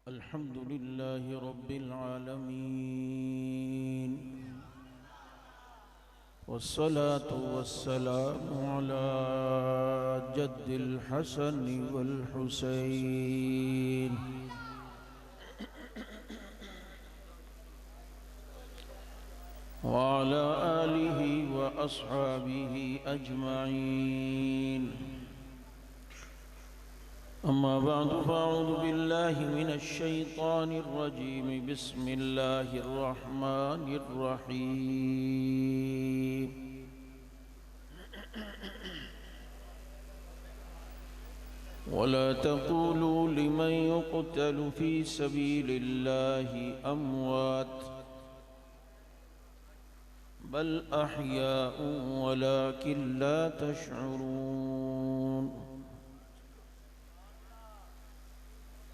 अल्हम्दुलिल्लाहि रब्बिल आलमीन वस्सलातु वस्सलामु अला जद्दिल हसन वल हुसैन व अला आलिहि व अस्हाबिहि अजमाइन। अम्मा बादु फ़अऊज़ु बिल्लाहि मिनश शैतानिर रजीम। बिस्मिल्लाहिर रहमानिर रहीम। वला तक़ूलू लिमन युक़तलु फ़ी सबीलिल्लाहि अमवात बल अहयाउ वलाकिन ला तशऊरून।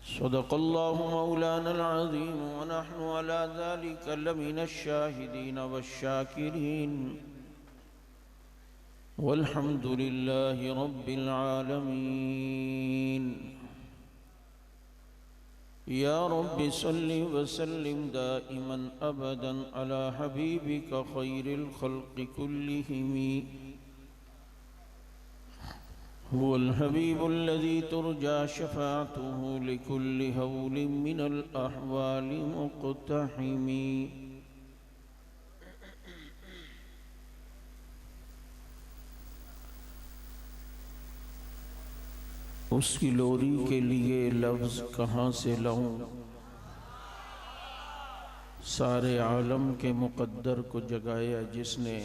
सदक़ल्लाहु मौलानल अज़ीम व नहनु अला ज़ालिका लमिनश शाहिदीन वश्शाकिरीन वल्हम्दुलिल्लाहि रब्बिल आलमीन। या रब्बि सल्लि व सल्लिम दाइमन अबदन अला हबीबिका खैरिल खल्क़ि कुल्लिहिम। हुवल हबीबुल्लज़ी तुरजा शफ़ाअतुहु लिकुल्लि हौलिन मिनल अहवालि मुक़्तहिमी। उसकी लोरी के लिए लफ्ज़ कहाँ से लाऊं, सारे आलम के मुक़द्दर को जगाया जिसने,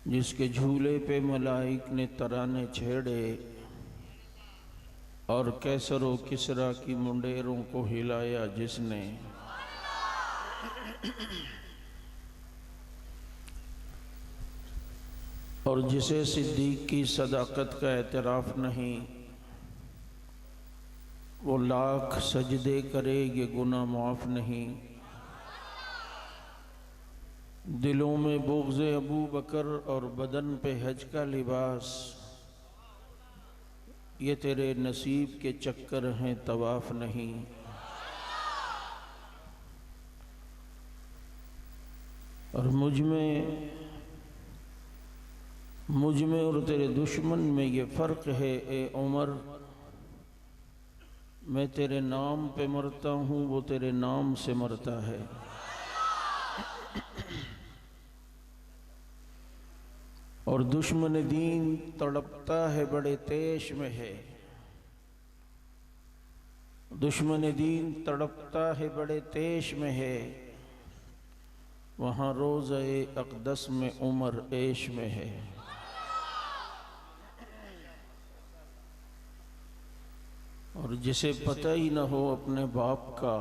जिसके झूले पे मलाइक ने तराने छेड़े और कैसर व किसरा की मुंडेरों को हिलाया जिसने। और जिसे सिद्दीक़ की सदाकत का एतराफ़ नहीं, वो लाख सजदे करे ये गुनाह माफ़ नहीं। दिलों में बुग़्ज़ अबू बकर और बदन पे हज का लिबास, ये तेरे नसीब के चक्कर हैं तवाफ़ नहीं। और मुझ में और तेरे दुश्मन में ये फ़र्क है ए उमर, मैं तेरे नाम पे मरता हूँ वो तेरे नाम से मरता है। और दुश्मन दीन तड़पता है बड़े तेश में है, दुश्मन दीन तड़पता है बड़े तेश में है, वहाँ रोज़े अक़दस में उमर ऐश में है। और जिसे पता ही न हो अपने बाप का,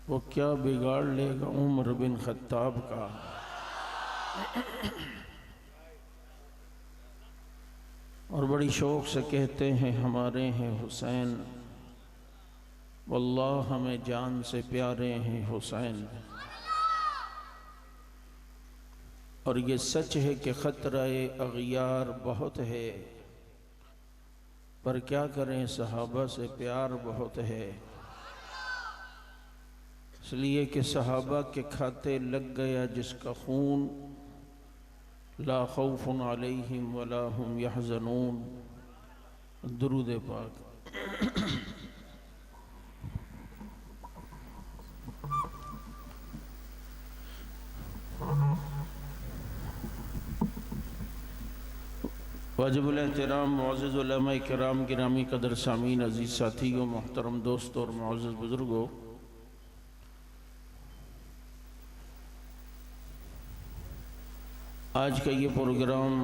वो क्या बिगाड़ लेगा उमर बिन खत्ताब का। और बड़ी शौक़ से कहते हैं हमारे हैं हुसैन, वल्लाह हमें जान से प्यारे हैं हुसैन। और ये सच है कि ख़तरा-ए अग़यार बहुत है, पर क्या करें सहाबा से प्यार बहुत है। इसलिए कि सहाबा के खाते लग गया जिसका खून, ला खौफुन अलैहिम वला हुम यहज़नून। दुरूद पाक। वाजिबुल एहतराम मुअज़्ज़ज़ उलमा किराम गिरामी कदर सामीन अज़ीज़ साथियों मोहतरम दोस्तों और मुअज़्ज़ज़ बुज़ुर्गों, आज का ये प्रोग्राम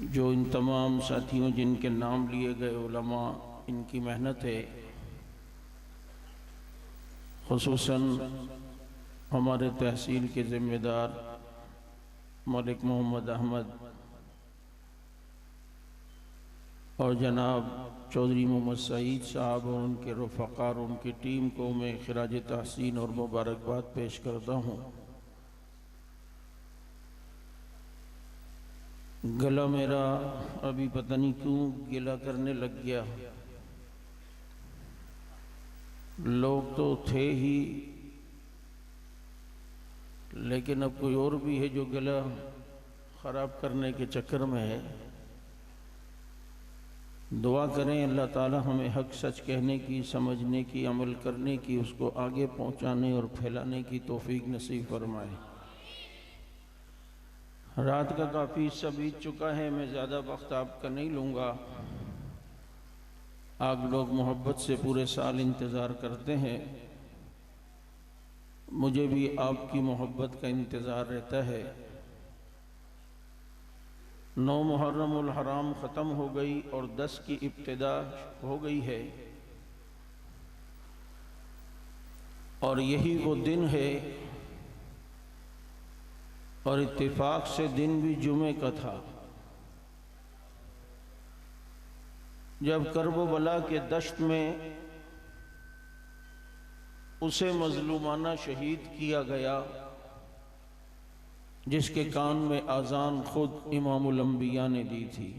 जो इन तमाम साथियों जिनके नाम लिए गए उलमा, इनकी मेहनत है, ख़ुसूसन हमारे तहसील के ज़िम्मेदार मलिक मोहम्मद अहमद और जनाब चौधरी मोहम्मद सईद साहब और उनके रफ़क़ा और उनकी टीम को मैं ख़िराज तहसीन और मुबारकबाद पेश करता हूँ। गला मेरा अभी पता नहीं क्यों गिला करने लग गया। लोग तो थे ही, लेकिन अब कोई और भी है जो गला ख़राब करने के चक्कर में है। दुआ करें अल्लाह ताला हमें हक सच कहने की, समझने की, अमल करने की, उसको आगे पहुंचाने और फैलाने की तौफीक नसीब फरमाए। रात का काफ़ी हिस्सा बीत चुका है, मैं ज़्यादा वक्त आपका नहीं लूँगा। आप लोग मोहब्बत से पूरे साल इंतज़ार करते हैं, मुझे भी आपकी मोहब्बत का इंतज़ार रहता है। 9 मुहर्रमुल हराम ख़त्म हो गई और 10 की इब्तिदा हो गई है, और यही वो दिन है, और इत्तेफाक से दिन भी जुमे का था, जब कर्ब बला के दश्त में उसे मजलूमाना शहीद किया गया, जिसके कान में आज़ान खुद इमामुल अंबिया ने दी थी,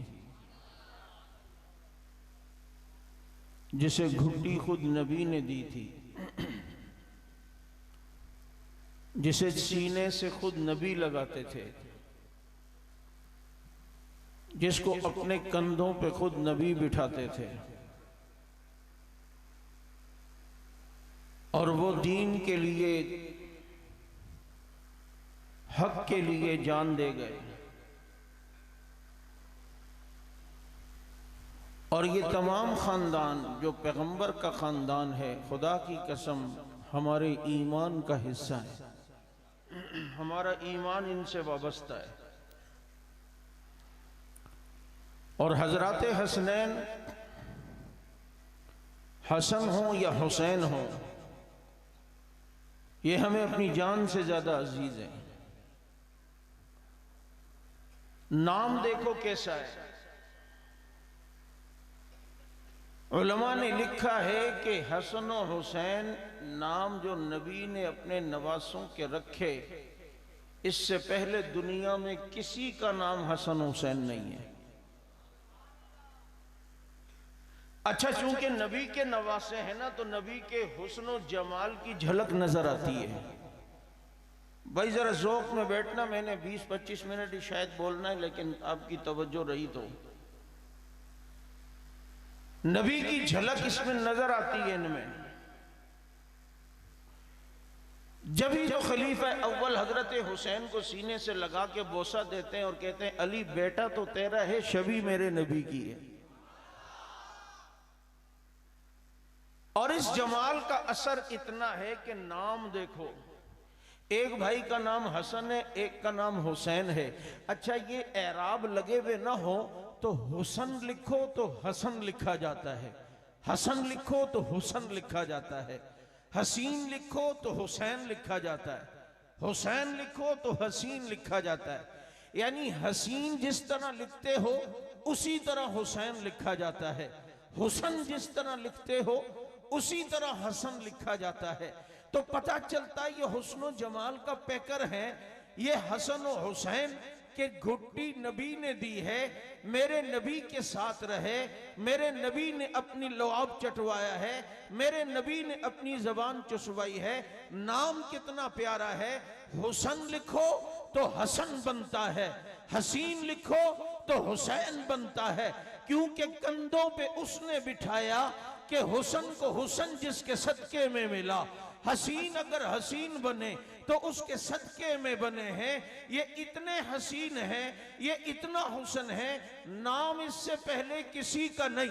जिसे घुट्टी खुद नबी ने दी थी, जिसे सीने से खुद नबी लगाते थे, जिसको अपने कंधों पे खुद नबी बिठाते थे, और वो दीन के लिए, हक के लिए जान दे गए। और ये तमाम ख़ानदान जो पैगंबर का ख़ानदान है, खुदा की कसम हमारे ईमान का हिस्सा है, हमारा ईमान इनसे वाबस्ता है। और हजरत हसनैन, हसन हो या हुसैन हो, ये हमें अपनी जान से ज़्यादा अजीज है। नाम देखो कैसा है। उलमा ने लिखा है कि हसन और हुसैन नाम जो नबी ने अपने नवासों के रखे, इससे पहले दुनिया में किसी का नाम हसन हुसैन नहीं है। अच्छा, चूंकि नबी के नवासे हैं ना, तो नबी के हुस्न और जमाल की झलक नजर आती है। भाई जरा ज़ौक़ में बैठना, मैंने 20-25 मिनट ही शायद बोलना है, लेकिन आपकी तवज्जो रही तो नबी की झलक इसमें नजर आती है इनमें। जब ही जो खलीफा अव्वल हजरत हुसैन को सीने से लगा के बोसा देते हैं और कहते हैं अली बेटा तो तेरा है, शबी मेरे नबी की है। और इस जमाल का असर इतना है कि नाम देखो, एक भाई का नाम हसन है, एक का नाम हुसैन है। अच्छा, ये एराब लगे हुए ना हो तो हुसन लिखो तो हसन लिखा जाता है, हसन लिखो तो हुसन लिखा जाता है, हसीन लिखो तो हुसैन लिखा जाता है, हुसैन लिखो तो हसीन लिखा जाता है। यानी हसीन जिस तरह लिखते हो उसी तरह हुसैन लिखा जाता है, हुसन जिस तरह लिखते हो उसी तरह हसन लिखा जाता है। तो पता चलता है ये हुस्न जमाल का पैकर है। ये हसन और हुसैन के घुट्टी नबी ने दी है, मेरे नबी के साथ रहे, मेरे नबी ने अपनी लुआब चटवाया है, मेरे नबी ने अपनी जबान चुसवाई है। नाम कितना प्यारा है। हुसन लिखो तो हसन बनता है, हसीन लिखो तो हुसैन बनता है, क्योंकि कंधों पे उसने बिठाया कि हुसन को हुसन जिसके सदके में मिला। हसीन अगर हसीन बने तो उसके सदके में बने हैं। ये इतने हसीन हैं, ये इतना हुसन है, नाम इससे पहले किसी का नहीं।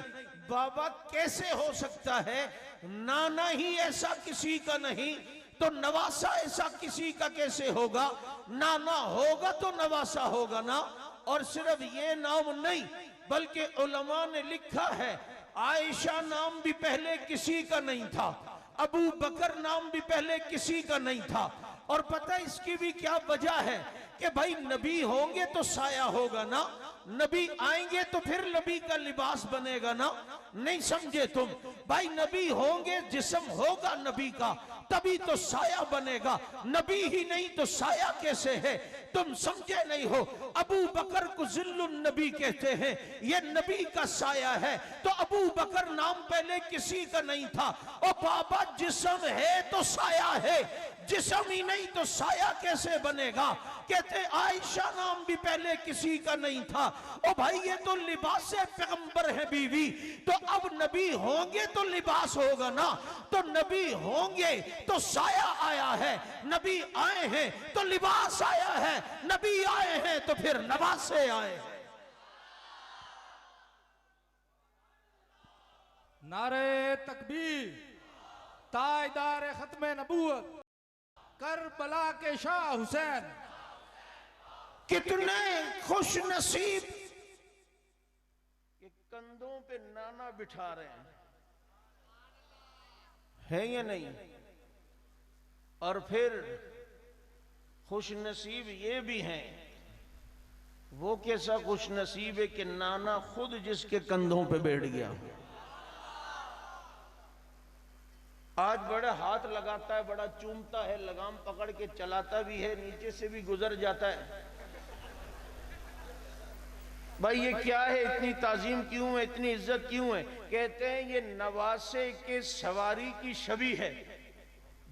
बाबा कैसे हो सकता है? नाना ही ऐसा किसी का नहीं तो नवासा ऐसा किसी का कैसे होगा? नाना होगा तो नवासा होगा ना। और सिर्फ ये नाम नहीं, बल्कि उलमा ने लिखा है आयशा नाम भी पहले किसी का नहीं था, अबू बकर नाम भी पहले किसी का नहीं था। और पता इसकी भी क्या वजह है कि भाई नबी होंगे तो साया होगा ना, नबी आएंगे तो फिर नबी का लिबास बनेगा ना। नहीं समझे तुम भाई, नबी होंगे जिस्म होगा नबी का, तभी तो साया बनेगा। नबी ही नहीं तो साया कैसे है, तुम समझे नहीं हो। अबू बकर को जिल्लुन नबी कहते हैं, ये नबी का साया है। तो अबू बकर नाम पहले किसी का नहीं था। ओ बाबा, जिस्म है तो साया है, जिस्म ही नहीं तो साया कैसे बनेगा। कहते आयशा नाम भी पहले किसी का नहीं था। ओ भाई, ये तो लिबास पैगंबर है बीवी, तो अब नबी होंगे तो लिबास होगा ना। तो नबी होंगे तो साया आया है, नबी आए हैं तो लिबास आया है, नबी आए हैं तो फिर नवासे आए हैं। नारे तकबीर, ताजदार खत्मे नबूवत करबला के शाह हुसैन। कितने खुश नसीब कि कंधों पे नाना बिठा रहे हैं, है या नहीं। और फिर खुश नसीब ये भी हैं, वो कैसा खुश नसीब है कि नाना खुद जिसके कंधों पे बैठ गया। आज बड़ा हाथ लगाता है, बड़ा चूमता है, लगाम पकड़ के चलाता भी है, नीचे से भी गुजर जाता है। भाई ये क्या है, इतनी ताजीम क्यों है, इतनी इज्जत क्यों है। कहते हैं ये नवासे के सवारी की छवि है,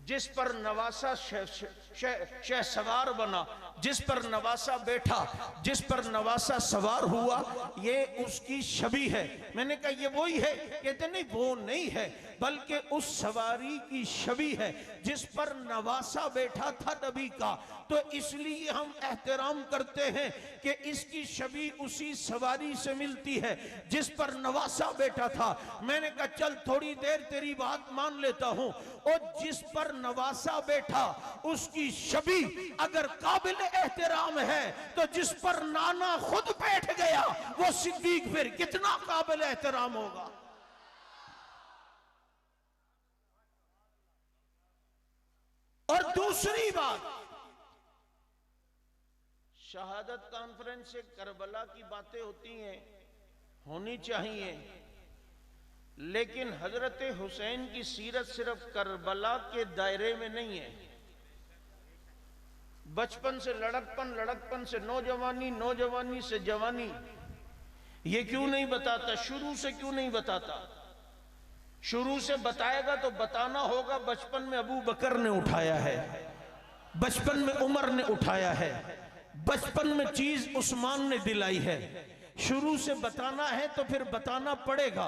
जिस पर नवासा शहसवार बना, जिस पर नवासा बैठा, जिस पर नवासा सवार हुआ, ये उसकी छवि है। मैंने कहा ये वही है। कहते नहीं, वो नहीं है, बल्कि उस सवारी की छवि है जिस पर नवासा बैठा था नबी का। तो इसलिए हम एहतराम करते हैं कि इसकी छवि उसी सवारी से मिलती है जिस पर नवासा बैठा था। मैंने कहा चल थोड़ी देर तेरी बात मान लेता हूं। और जिस पर नवासा बैठा उसकी छवि अगर काबिल एहतराम है, तो जिस पर नाना खुद बैठ गया वो सिद्दीक फिर कितना काबिल एहतराम होगा। और दूसरी बात, शहादत कॉन्फ्रेंस से करबला की बातें होती हैं, होनी चाहिए, लेकिन हजरत हुसैन की सीरत सिर्फ करबला के दायरे में नहीं है। बचपन से लड़कपन, लड़कपन से नौजवानी, नौजवानी से जवानी, ये क्यों नहीं बताता, शुरू से क्यों नहीं बताता। शुरू से बताएगा तो बताना होगा बचपन में अबू बकर ने उठाया है, बचपन में उमर ने उठाया है, बचपन में चीज उस्मान ने दिलाई है। शुरू से बताना है तो फिर बताना पड़ेगा।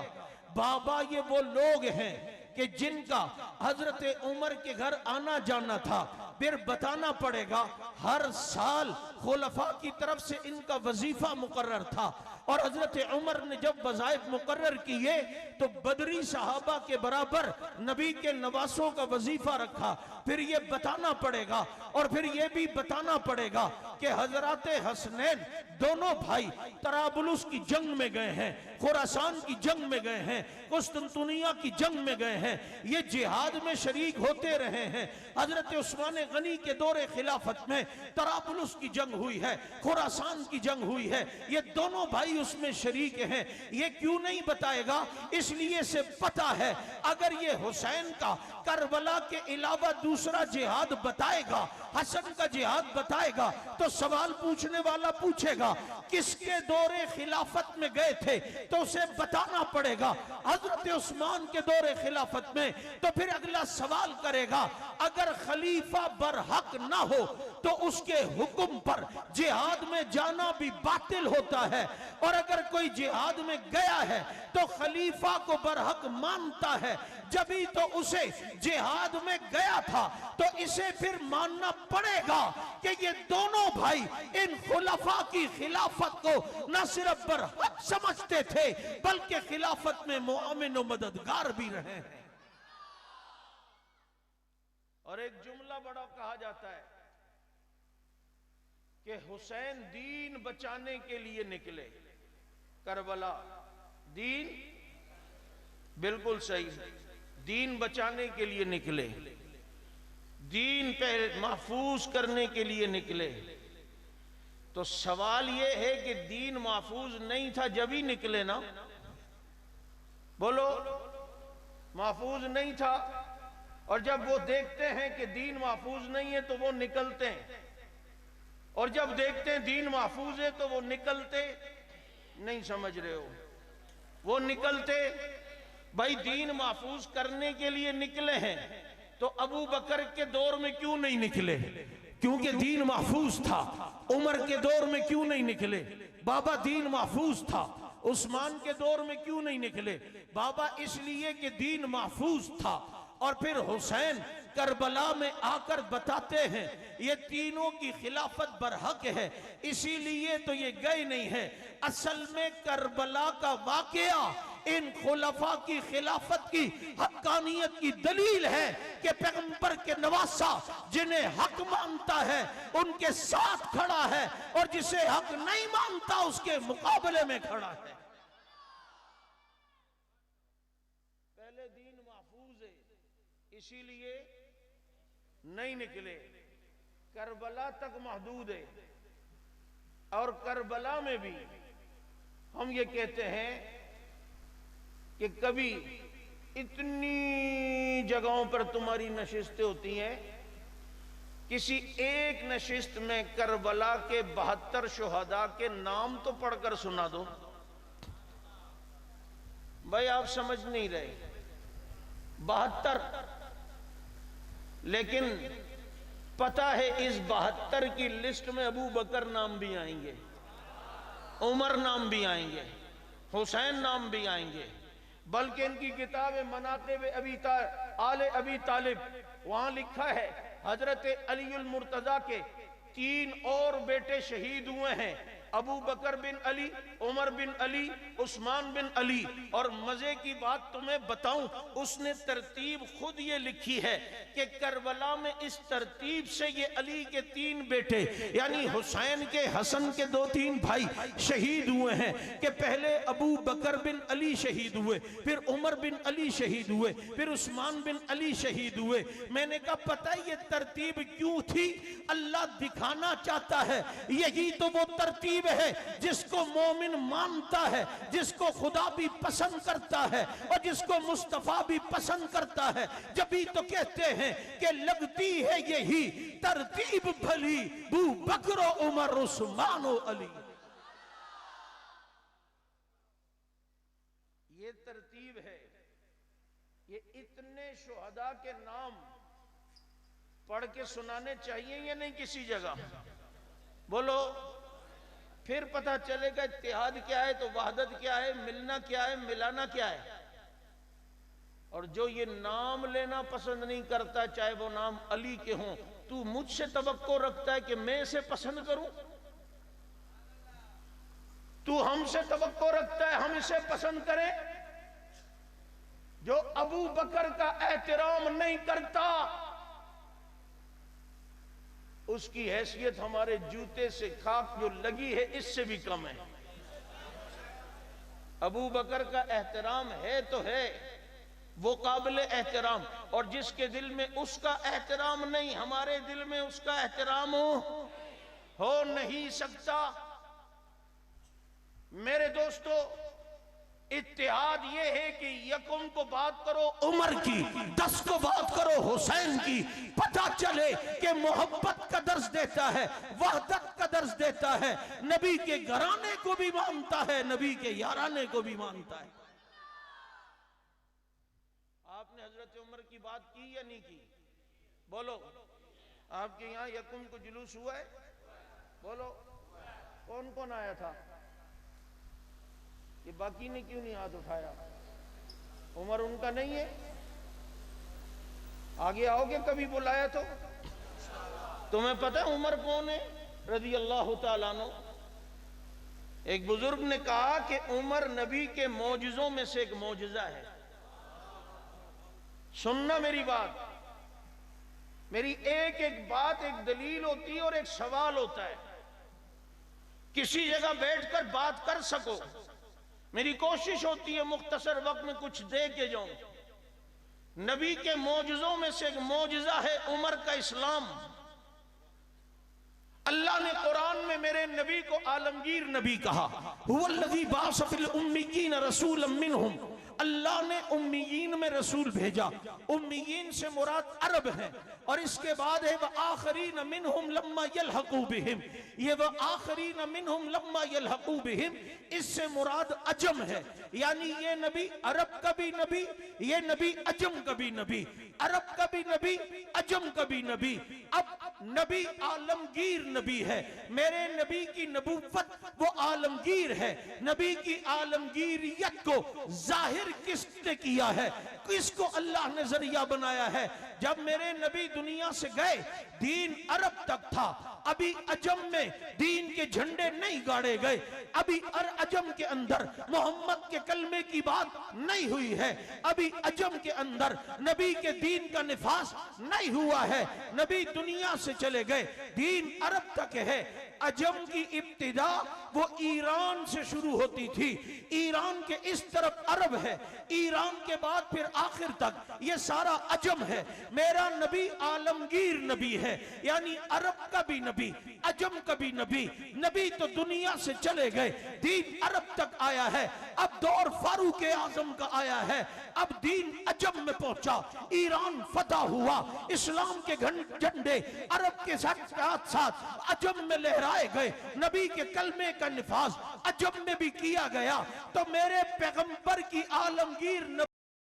बाबा ये वो लोग हैं कि जिनका हजरत उमर के घर आना जाना था, फिर बताना पड़ेगा हर साल खुलफा की तरफ से इनका वजीफा मुकर्रर था। और हजरत उमर ने जब वज़ाइफ मुकर्रर किए तो बदरी सहाबा के बराबर नबी के नवासों का वजीफा रखा। फिर ये बताना पड़ेगा, और फिर ये भी बताना पड़ेगा कि हजरत हसनैन दोनों भाई तराबुलुस की जंग में गए हैं, खुरासान की जंग में गए हैं, कुस्तुनतुनिया की जंग में गए हैं, ये जिहाद में शरीक होते रहे हैं। हजरत उस्मान गनी के दौरे खिलाफत में तराबुलुस की जंग हुई है, खुरासान की जंग हुई है, ये दोनों भाई उसमें शरीक हैं। ये क्यों नहीं बताएगा, इसलिए से पता है अगर ये हुसैन का करबला के अलावा दूसरा जिहाद बताएगा, हसन का जिहाद बताएगा, तो सवाल पूछने वाला पूछेगा किसके दौरे खिलाफत में गए थे, तो उसे बताना पड़ेगा हजरत उस्मान के दौरे खिलाफत में। तो फिर अगला सवाल करेगा अगर खलीफा बरहक ना हो तो उसके हुक्म पर जिहाद में जाना भी बातिल होता है, और अगर कोई जिहाद में गया है तो खलीफा को बरहक मानता है, जभी तो उसे जिहाद में गया था। तो इसे फिर मानना पड़ेगा कि ये दोनों भाई इन खुलफा की खिलाफत को न सिर्फ बरहक समझते थे बल्कि खिलाफत में मुआमिन और मददगार भी रहे हैं। और एक जुमला बड़ा कहा जाता है कि हुसैन दीन बचाने के लिए निकले, करबला दीन, बिल्कुल सही, दीन बचाने के लिए निकले, दीन पे महफूज करने के लिए निकले। तो सवाल यह है कि दीन महफूज नहीं था जब ही निकले ना, बोलो, महफूज नहीं था। और जब वो देखते हैं कि दीन महफूज नहीं है तो वो निकलते हैं, और जब देखते हैं दीन महफूज है तो वो निकलते नहीं। समझ रहे हो? वो निकलते, भाई दीन महफूज करने के लिए निकले हैं तो अबू बकर के दौर में क्यों नहीं निकले? क्योंकि दीन महफूज था। उमर के दौर में क्यों नहीं निकले? बाबा दीन महफूज था। उस्मान के दौर में क्यों नहीं निकले? बाबा इसलिए कि दीन महफूज था। और फिर हुसैन करबला में आकर बताते हैं ये तीनों की खिलाफत बरहक है, इसीलिए तो ये गए नहीं है। असल में करबला का वाकया इन खुलफा की खिलाफत की हक्कानियत की दलील है कि पैगंबर के नवासा जिन्हें हक मानता है उनके साथ खड़ा है, और जिसे हक नहीं मानता उसके मुकाबले में खड़ा है। पहले दीन महफूज है इसीलिए नहीं निकले। करबला तक महदूद है, और करबला में भी हम ये कहते हैं कि कभी इतनी जगहों पर तुम्हारी नशिस्तें होती हैं, किसी एक नशिस्त में करबला के 72 शुहदा के नाम तो पढ़कर सुना दो। भाई आप समझ नहीं रहे, 72, लेकिन पता है इस 72 की लिस्ट में अबू बकर नाम भी आएंगे, उमर नाम भी आएंगे, हुसैन नाम भी आएंगे। बल्कि इनकी किताब मनाक़िब आले अबी तालिब, वहां लिखा है हजरत अलीउल मुर्तजा के 3 और बेटे शहीद हुए हैं, अबू बकर बिन अली, उमर बिन अली, उस्मान बिन अली। और मजे की बात तुम्हें बताऊं, उसने तरतीब खुद ये लिखी है कि करबला में इस तरतीब से ये अली के 3 बेटे यानी हुसैन के, हसन के 2-3 भाई शहीद हुए हैं कि पहले अबू बकर बिन अली शहीद हुए, फिर उमर बिन अली शहीद हुए, फिर उस्मान बिन अली शहीद हुए। मैंने कहा पता है ये तरतीब क्यों थी? अल्लाह दिखाना चाहता है यही तो वो तरतीब है जिसको मोमिन मानता है, जिसको खुदा भी पसंद करता है और जिसको मुस्तफा भी पसंद करता है। जब भी तो कहते हैं कि लगती है यही तरतीब भली, बू बकर उमर उस्मान अली। ये तरतीब है। ये इतने शुहदा के नाम पढ़ के सुनाने चाहिए या नहीं किसी जगह? बोलो, फिर पता चलेगा इत्तेहाद क्या है तो वहदत क्या है, मिलना क्या है, मिलाना क्या है। और जो ये नाम लेना पसंद नहीं करता, चाहे वो नाम अली के हों, तू मुझसे तवक्को रखता है कि मैं इसे पसंद करूं? तू हमसे तवक्को रखता है हम इसे पसंद करें? जो अबू बकर का एहतराम नहीं करता उसकी हैसियत हमारे जूते से खाक जो लगी है इससे भी कम है। अबू बकर का एहतराम है तो है, वो काबिल एहतराम, और जिसके दिल में उसका एहतराम नहीं, हमारे दिल में उसका एहतराम हो नहीं सकता। मेरे दोस्तों, इत्तेहाद ये है कि यकुम को बात करो उमर की, 10 को बात करो हुसैन की, पता चले कि मोहब्बत का दर्ज देता है, वहदत का दर्ज देता है, नबी के घराने को भी मानता है, नबी के याराने को भी मानता है। आपने हजरत उमर की बात की या नहीं की? बोलो, आपके यहां यकुम को जुलूस हुआ है? बोलो, कौन कौन आया था? ये बाकी ने क्यों नहीं हाथ उठाया? उमर उनका नहीं है? आगे आओगे कभी बुलाया तो? तुम्हें पता है उमर कौन है रज़ी अल्लाह तआला अन्हु? एक बुजुर्ग ने कहा कि उमर नबी के मौजज़ों में से एक मौजज़ा है। सुनना मेरी बात, मेरी एक एक बात एक दलील होती है और एक सवाल होता है। किसी जगह बैठकर बात कर सको, मेरी कोशिश होती है मुख्तसर वक्त में कुछ दे के जाऊं। नबी के मौजज़ों में से एक मौजज़ा है उमर का इस्लाम। अल्लाह ने कुरान में मेरे नबी को आलमगीर नबी कहा। हुवल्लज़ी बअस फिल उम्मियीन रसूलन मिनहुम, अल्लाह ने उम्मीयीन में रसूल भेजा। उम्मीयीन से मुराद अरब है। और इसके बाद है वह आखरीन मिनहुम लम्मा यलहकू बिहिम, ये वह आखरीन मिनहुम लम्मा यलहकू बिहिम, इससे मुराद अजम है। यानी ये नबी अरब का भी नबी, ये नबी अजम का भी नबी, अरब का भी नबी, अजम का भी नबी। अब नबी आलमगीर नबी है। मेरे नबी की नबूवत वो आलमगीर है। नबी की आलमगीरियत को जाहिर किसने किया है, किसको अल्लाह ने जरिया बनाया है। जब मेरे नबी दुनिया से गए, दीन अरब तक था। अभी अजम में दीन के झंडे नहीं गाड़े गए। अभी अजम के अंदर मोहम्मद के कलमे की बात नहीं हुई है। अभी अजम के अंदर नबी के दीन का निफास नहीं हुआ है। नबी दुनिया से चले गए, दीन अरब तक है। अजम की इब्तिदा वो ईरान से शुरू होती थी। ईरान के इस तरफ अरब है, ईरान के बाद फिर आखिर तक ये सारा अजम है। मेरा नबी आलमगीर नबी है, यानी अरब का भी नबी, अजम का भी नबी। नबी तो दुनिया से चले गए, दीन अरब तक आया है। अब दौर फारूक आजम का आया है। अब दीन अजम में पहुंचा, ईरान फतह हुआ, इस्लाम के झंडे अरब के साथ साथ अजम में लहराए गए। नबी के कलमे का निफाज अजम में भी किया गया। तो मेरे पैगंबर की आलमगीर नबी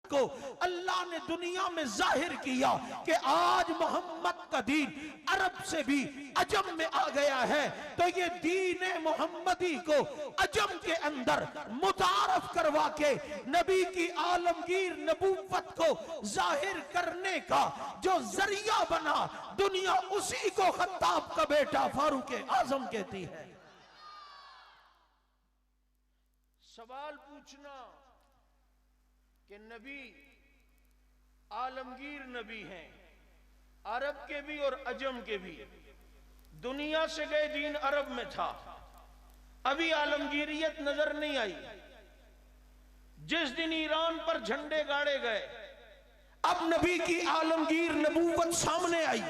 को अल्लाह ने दुनिया में जाहिर किया कि आज मोहम्मद का दीन अरब से भी अजम में आ गया है। तो ये दीन मोहम्मदी को अजम के अंदर मुतारफ करवा के नबी की आलमगीर नबूवत को जाहिर करने का जो जरिया बना, दुनिया उसी को खत्ताब का बेटा फारूक आजम कहती है। सवाल पूछना कि नबी आलमगीर नबी हैं, अरब के भी और अजम के भी। दुनिया से गए, दीन अरब में था, अभी आलमगीरियत नजर नहीं आई। जिस दिन ईरान पर झंडे गाड़े गए, अब नबी की आलमगीर नबूवत सामने आई।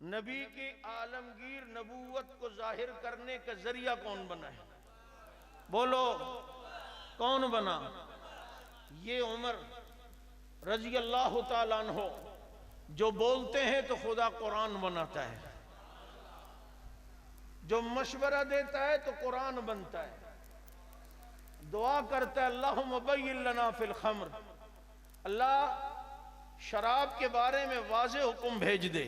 नबी की आलमगीर नबूवत को जाहिर करने का जरिया कौन बना है? बोलो, कौन बना? ये उमर रजी अल्लाह ताला अन्हो जो बोलते हैं तो खुदा कुरान बनाता है, जो मशवरा देता है तो कुरान बनता है। दुआ करता है अल्लाहुम्मा बय्यिन लना फिल खम्र, अल्लाह शराब के बारे में वाज़ेह हुक्म भेज दे।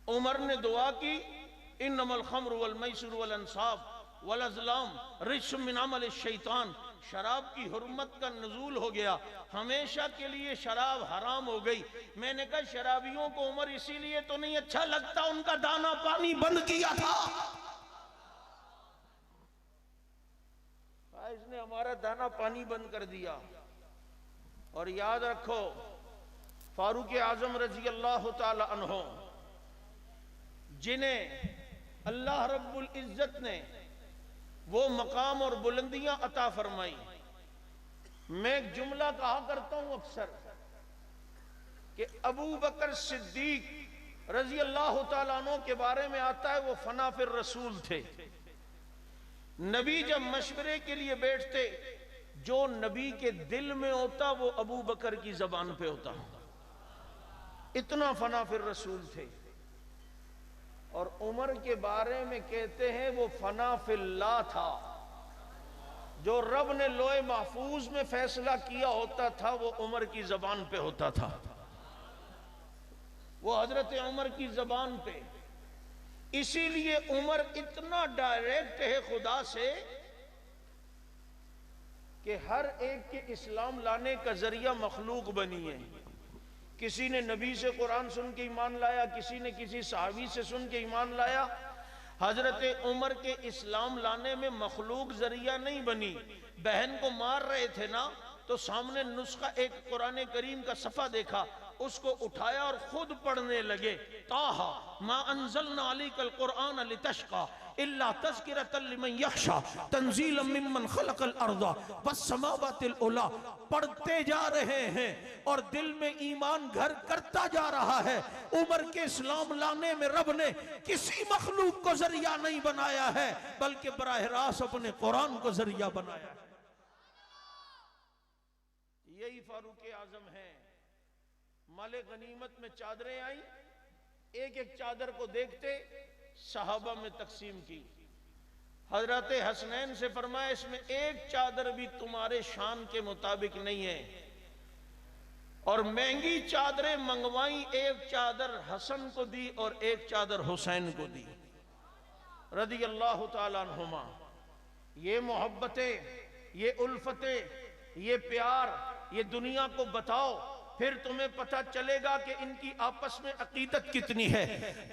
उमर ने दुआ की, इन्नमल खम्र वल मैसर वल अंसाब वल अज़लाम रिज्सुम मिन अमल शैतान। शराब की हुर्मत का नजूल हो गया, हमेशा के लिए शराब हराम हो गई। मैंने कहा शराबियों को उमर इसीलिए तो नहीं अच्छा लगता, उनका दाना पानी बंद किया था। इसने हमारा दाना पानी बंद कर दिया। और याद रखो, फारूक आजम रजी अल्लाह ताला अन्हो, जिन्हें अल्लाह रब्बुल इज्जत ने वो मकाम और बुलंदियां अता फरमाई। मैं एक जुमला कहा करता हूं अक्सर कि अबू बकर सिद्दीक रजी अल्लाह ताला अन्हु के बारे में आता है वो फना फिर रसूल थे। नबी जब मशवरे के लिए बैठते, जो नबी के दिल में होता वो अबू बकर की जबान पे होता। इतना फना फिर रसूल थे। और उमर के बारे में कहते हैं वो फना फिल्लाह था। जो रब ने लोहे महफूज में फैसला किया होता था वो उमर की जबान पे होता था, वो हजरत उमर की जबान पे। इसीलिए उमर इतना डायरेक्ट है खुदा से कि हर एक के इस्लाम लाने का जरिया मखलूक बनी है। किसी ने नबी से कुरान सुन के ईमान लाया, किसी ने किसी सहाबी से सुन के ईमान लाया। हजरत उमर के इस्लाम लाने में मखलूक जरिया नहीं बनी। बहन को मार रहे थे ना, तो सामने नुस्खा एक कुरान करीम का सफ़ा देखा, उसको उठाया और खुद पढ़ने लगे, ताहा मा अंज़लना अलैकल कुरआन लितशक़ा। इल्ला तज़किरतन लिमन यख्शा तंज़ीलन मिम्मन खलक़ल अर्ज़ा वस्समावातिल उला। पढ़ते जा रहे हैं और दिल में ईमान घर करता जा रहा है। उमर के इस्लाम लाने में रब ने किसी मखलूक को जरिया नहीं बनाया है, बल्कि बराह रास्त अपने कुरान को जरिया बनाया है। यही फारूक आजम है। माले गनीमत में चादरें आई, एक एक चादर को देखते सहाबा में तकसीम की। हजरत हसनैन से फरमाया इसमें एक चादर भी तुम्हारे शान के मुताबिक नहीं है, और महंगी चादरें मंगवाई, एक चादर हसन को दी और एक चादर हुसैन को दी रदी अल्लाह ताला अन्हुमा। ये मोहब्बतें, ये उल्फतें, ये प्यार, ये दुनिया को बताओ, फिर तुम्हें पता चलेगा कि इनकी आपस में अकीदत कितनी है,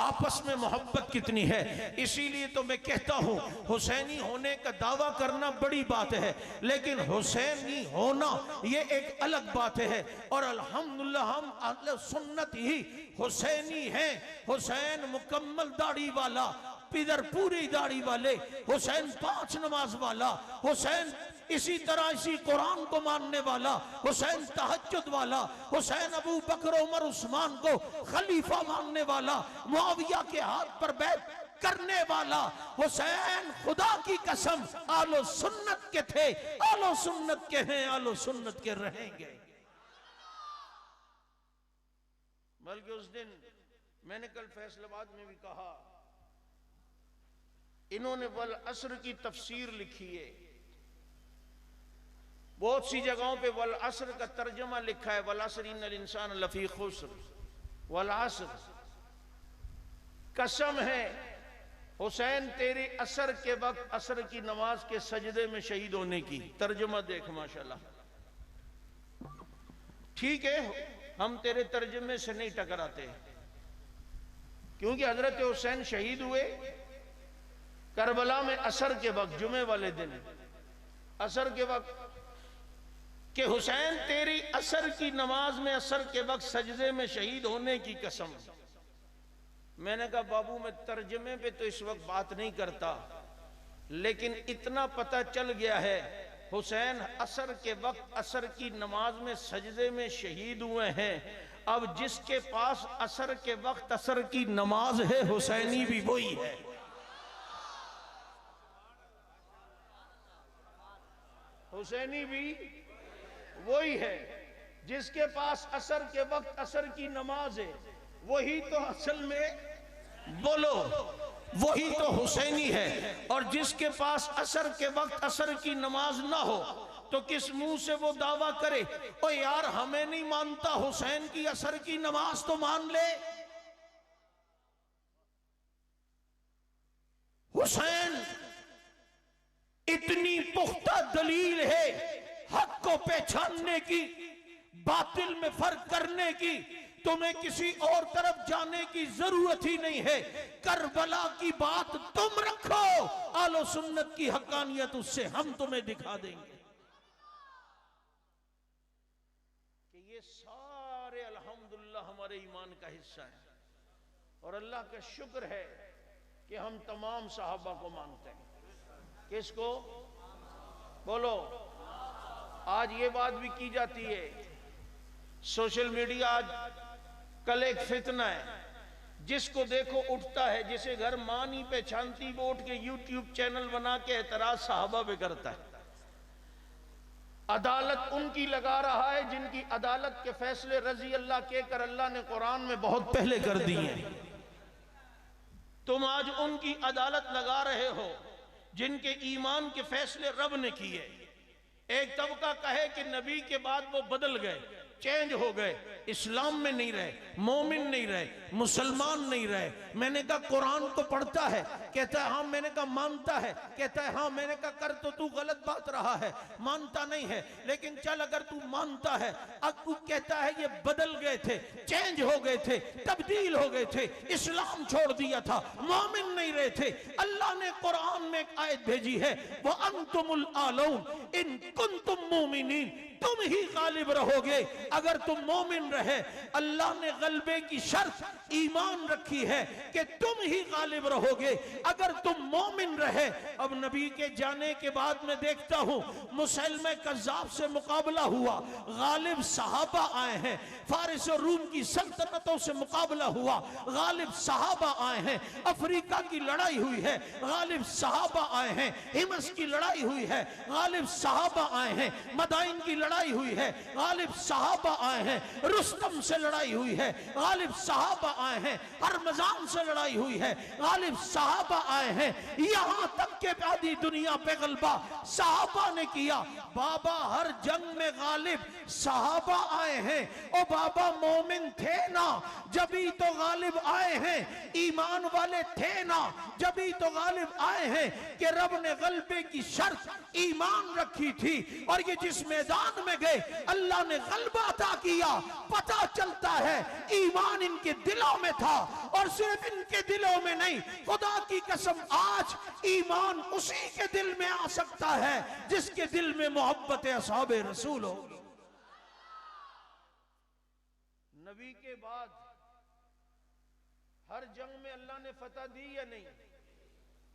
आपस में मोहब्बत कितनी है। इसीलिए तो मैं कहता हूं हुसैनी होने का दावा करना बड़ी बात है, लेकिन हुसैनी होना ये एक अलग बात है। और अल्हम्दुलिल्लाह हम अहले सुन्नत ही हुसैनी हैं। हुसैन मुकम्मल दाढ़ी वाला, इधर पूरी दाढ़ी वाले, हुसैन 5 नमाज वाला, हुसैन इसी तरह इसी कुरान को मानने वाला, हुसैन तहज्जुद वाला, हुसैन अबू बकर उमर उस्मान को खलीफा मानने वाला, मुआविया के हाथ पर बैठ करने वाला। हुसैन खुदा की कसम आलो सुन्नत के थे, आलो सुन्नत के हैं, आलो सुन्नत के रहेंगे। बल्कि उस दिन मैंने कल फैसलाबाद में भी कहा, इन्होंने वल असर की तफसीर लिखी है, बहुत सी जगहों पे वल असर का तर्जमा लिखा है, वल असर इन्नल इंसान लफी खुस्र, वल असर, कसम है हुसैन तेरे असर के वक्त असर की नमाज के सजदे में शहीद होने की। तर्जमा देख माशाल्लाह। ठीक है, हम तेरे तर्जमे से नहीं टकराते, क्योंकि हजरत हुसैन शहीद हुए करबला में असर के वक्त, जुमे वाले दिन असर के वक्त, कि हुसैन तेरी असर की नमाज में असर के वक्त सजदे में शहीद होने की कसम। मैंने कहा बाबू मैं तर्जमे पे तो इस वक्त बात नहीं करता, लेकिन इतना पता चल गया है हुसैन असर के वक्त असर की नमाज में सजदे में शहीद हुए हैं। अब जिसके पास असर के वक्त असर की नमाज है, हुसैनी भी वही है। हुसैनी भी वही है। जिसके पास असर के वक्त असर की नमाज है, वही तो असल में बोलो वही तो हुसैनी है। और जिसके पास असर के वक्त असर की नमाज ना हो, तो किस मुंह से वो दावा करे ओ यार हमें नहीं मानता, हुसैन की असर की नमाज तो मान ले। हुसैन इतनी पुख्ता दलील है हक को पहचानने की, बातिल में फर्क करने की, तुम्हें किसी और तरफ जाने की जरूरत ही नहीं है। करबला की बात तुम रखो, आलो सुन्नत की हक्कानियत उससे हम तुम्हें दिखा देंगे कि ये सारे अल्हम्दुलिल्लाह हमारे ईमान का हिस्सा है। और अल्लाह का शुक्र है कि हम तमाम सहाबा को मानते हैं। किसको बोलो? आज ये बात भी की जाती है, सोशल मीडिया आज कल एक फितना है, जिसको देखो उठता है, जिसे घर मां नहीं पहचानती वो उठ के यूट्यूब चैनल बना के एतराज सहाबा पे करता है। अदालत उनकी लगा रहा है जिनकी अदालत के फैसले रजी अल्लाह के कर अल्लाह ने कुरान में बहुत पहले कर दिए हैं। तुम आज उनकी अदालत लगा रहे हो जिनके ईमान के फैसले रब ने किए। एक तबका कहे कि नबी के बाद वो बदल गए, चेंज हो गए, इस्लाम में नहीं रहे, मोमिन नहीं रहे, मुसलमान नहीं रहे। मैंने कहा कुरान को पढ़ता है, कहता है हाँ। मैंने कहा मानता है, कहता है हाँ। मैंने कहा कर तो तू गलत बात रहा है, मानता नहीं है, लेकिन चल अगर तू मानता है। अब तू कहता है ये बदल गए थे, चेंज हो गए थे, तब्दील हो गए थे, इस्लाम छोड़ दिया था, मोमिन नहीं रहे थे। अल्लाह ने कुरान में एक आयत भेजी है, वो अंतुमुल आलौन इन कुंतुम मोमिनीन, तुम ही गालिब रहोगे अगर तुम मोमिन रहे, अल्लाह ने गलबे की शर्त ईमान रखी है कि तुम ही गालिब रहोगे अगर तुम मोमिन रहे। अब नबी के जाने के बाद मैं देखता हूं मुसलमा कज़्ज़ाब से मुकाबला हुआ, गालिब सहाबा आए हैं। फारिस और रूम की सल्तनतों से मुकाबला हुआ, गालिब सहाबा आए हैं। अफ्रीका की लड़ाई हुई है, गालिब सहाबा आए हैं। हिमस की लड़ाई हुई है, गालिब सहाबा आए हैं। मदाइन की लड़ाई हुई है, गालिब सहाबा आए हैं। रुस्तम से लड़ाई हुई है, गालिब सहाबा आए हैं। हरमजान से लड़ाई हुई है, गालिब सहाबा आए हैं। यहां तक के आधी दुनिया पे गलबा सहाबा ने किया। बाबा हर जंग में गालिब सहाबा आए हैं। ओ बाबा मोमिन थे ना, जभी तो गालिब आए हैं। ईमान वाले थे ना, जभी तो गालिब आए हैं कि रब ने गलबे की शर्त ईमान रखी थी। और ये जिस मैदान में गए अल्लाह ने गलबा अता किया। पता चलता है ईमान इनके दिलों में था, और सिर्फ इनके दिलों में नहीं, खुदा की कसम आज ईमान उसी के दिल में आ सकता है जिसके दिल में मोहब्बत असहाबे रसूल होगी। नबी के बाद हर जंग में अल्लाह ने फतह दी या नहीं?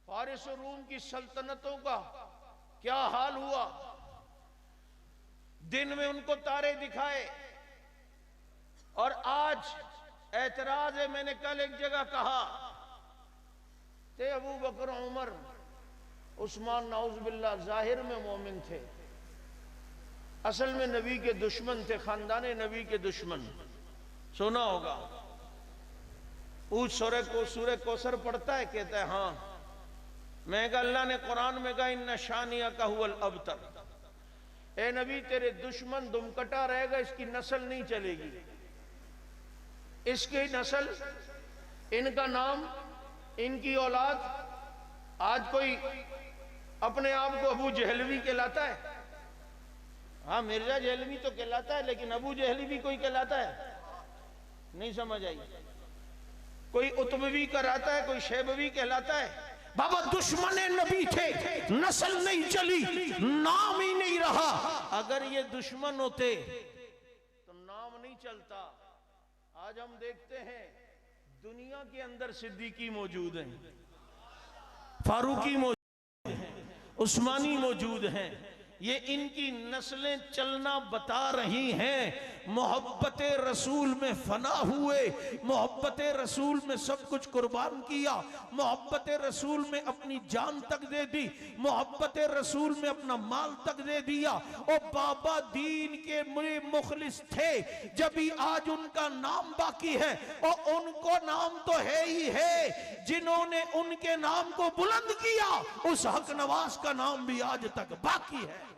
फारिस और रूम की सल्तनतों का क्या हाल हुआ? दिन में उनको तारे दिखाए, और आज ऐतराज है। मैंने कल एक जगह कहा थे अबू बकर, उमर, उस्मान नाउज़ुबिल्लाह जाहिर में मोमिन थे, असल में नबी के दुश्मन थे, खानदान नबी के दुश्मन। सुना होगा सूरह कौसर पढ़ता है, कहता है हाँ। मैं कहा अल्लाह ने कुरान में कहा इन्ना शानिया का हुवल अबतर, ए नबी तेरे दुश्मन दुमकटा रहेगा, इसकी नस्ल नहीं चलेगी। इसकी नस्ल, इनका नाम, इनकी औलाद। आज कोई अपने आप को अबू जहलवी कहलाता है? हाँ, मिर्जा जहलवी तो कहलाता है, लेकिन अबू जहली भी कोई कहलाता है? नहीं समझ आई। कोई उतबवी कहलाता है, कोई शैबवी कहलाता है। बाबा दुश्मन नबी थे, नस्ल नहीं चली, नाम ही नहीं रहा। अगर ये दुश्मन होते तो नाम नहीं चलता। आज हम देखते हैं दुनिया के अंदर सिद्दीकी मौजूद हैं, फारूकी मौजूद हैं, उस्मानी मौजूद हैं। ये इनकी नस्लें चलना बता रही हैं। मोहब्बत रसूल में फना हुए, मोहब्बत रसूल में सब कुछ कुर्बान किया, मोहब्बत रसूल में अपनी जान तक दे दी, मोहब्बत रसूल में अपना माल तक दे दिया। और बाबा दीन के मुखलिस थे, जब भी आज उनका नाम बाकी है। और उनको नाम तो है ही है, जिन्होंने उनके नाम को बुलंद किया, उस हक नवाज का नाम भी आज तक बाकी है।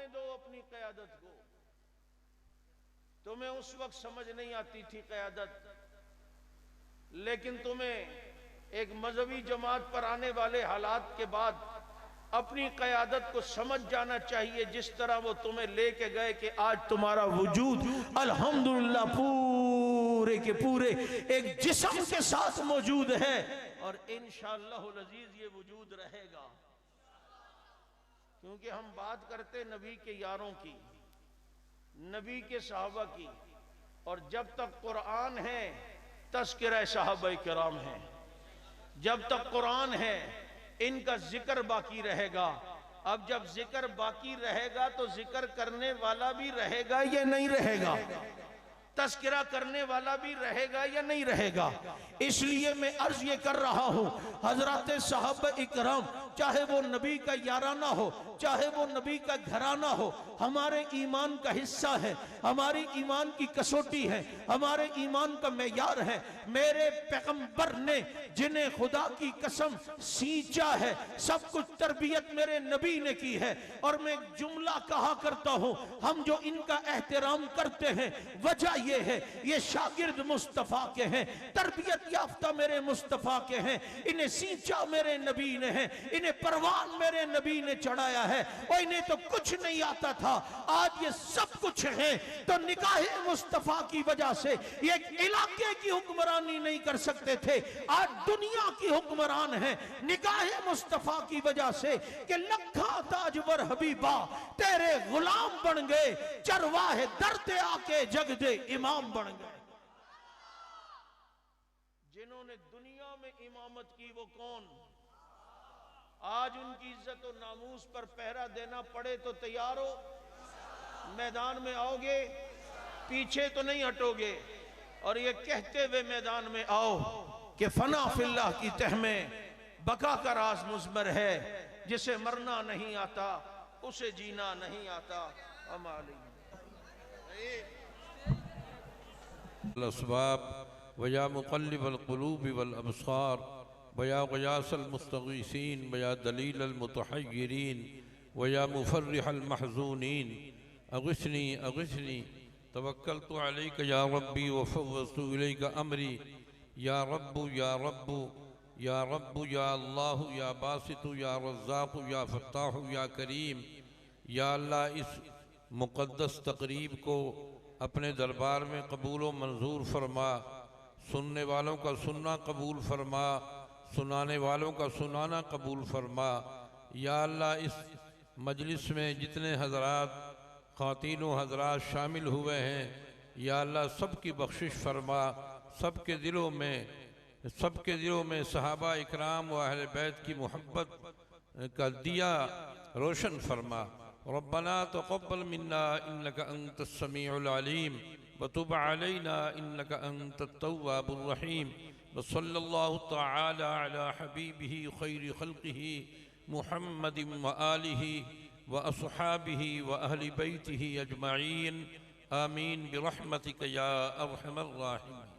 दो अपनी क़यादत को। तुम्हें उस वक्त समझ नहीं आती थी क़यादत, लेकिन तुम्हें एक मजहबी जमात पर आने वाले हालात के बाद अपनी क़यादत को समझ जाना चाहिए। जिस तरह वो तुम्हें लेके गए कि आज तुम्हारा वजूद अल्हम्दुलिल्लाह पूरे के पूरे एक जिस्म के साथ मौजूद है, और इंशाअल्लाह अज़ीज़ ये वजूद रहेगा। क्योंकि हम बात करते नबी के यारों की, नबी के सहाबा की, और जब तक कुरान है तज़किरा सहाबा किराम है। जब तक कुरान है इनका जिक्र बाकी रहेगा। अब जब जिक्र बाकी रहेगा तो जिक्र करने वाला भी रहेगा या नहीं रहेगा? तज़किरा करने वाला भी रहेगा या नहीं रहेगा? इसलिए मैं अर्ज ये कर रहा हूं, हजरत साहब इकराम, चाहे वो नबी का याराना हो, चाहे वो नबी का घराना हो, हमारे ईमान का हिस्सा है, हमारी ईमान की कसौटी है, हमारे ईमान का मेयार है। मेरे पैगंबर ने जिन्हें खुदा की कसम सींचा है, सब कुछ तरबियत मेरे नबी ने की है। और मैं जुमला कहा करता हूं, हम जो इनका एहतराम करते हैं, वजह ये है, ये शागिर्द मुस्तफ़ा के हैं, तरबियत याफ्ता मेरे मुस्तफ़ा के हैं, इन्हें सींचा मेरे नबी ने है, इन्हें परवान मेरे नबी ने चढ़ाया है, और इन्हें तो कुछ नहीं आता था, आज ये सब कुछ है। तो निकाह मुस्तफ़ा की वजह से ये इलाके की हुक्मरानी नहीं कर सकते थे, आज दुनिया की हुक्मरान है निकाह मुस्तफ़ा की वजह से कि लखा ताजवर हबीबा तेरे गुलाम बन गए, चरवाहे दरते आके जग दे इमाम बन गए। जिन्होंने दुनिया में इमामत की वो कौन? आज उनकी इज्जत और नामूस पर पहरा देना पड़े तो तैयार हो? मैदान में आओगे, पीछे तो नहीं हटोगे, और ये कहते हुए मैदान में आओ कि फना फिल्लाह की तह में बका का राज मुज़मर है, जिसे मरना नहीं आता उसे जीना नहीं आता। असबाब वया मुक़ल्लिबल क़ुलूब वल अबसार वया ग़यासल मुस्तग़ीसीन वया दलीलल मुतहय्यरीन वया मुफ़र्रिहल महज़ूनीन अग़िस्नी अग़िस्नी तवक्कलतु अलैका या रब्बी व फ़व्वज़तु इलैका अमरी या रब्बु या रब्बु या रब्बु या अल्लाह या बासितु या रज़्ज़ाक़ या फ़त्ताह या करीम। या अल्लाह इस मुक़द्दस तक़रीब को अपने दरबार में कबूल व मंजूर फरमा, सुनने वालों का सुनना कबूल फरमा, सुनाने वालों का सुनाना कबूल फरमा। या अल्लाह इस मजलिस में जितने हज़रात ख़ातीन व हज़रात शामिल हुए हैं, या अल्लाह सब की बख्शिश फरमा, सबके दिलों में सहाबा इकराम व अहले बैत की मोहब्बत का दिया रोशन फरमा। रब्बना तक़ब्बल मिन्ना इन्नका अंतस समीउल अलीम व तुब अलैना इन्नका अंतत तव्वाबुर रहीम व सल्लल्लाहु तआला अला हबीबिही खैरि खल्क़िही मुहम्मदिन व आलिही व अस्हाबिही व अहलि बैतिही अजमईन आमीन बिरहमतिका या अरहमर राहिमीन।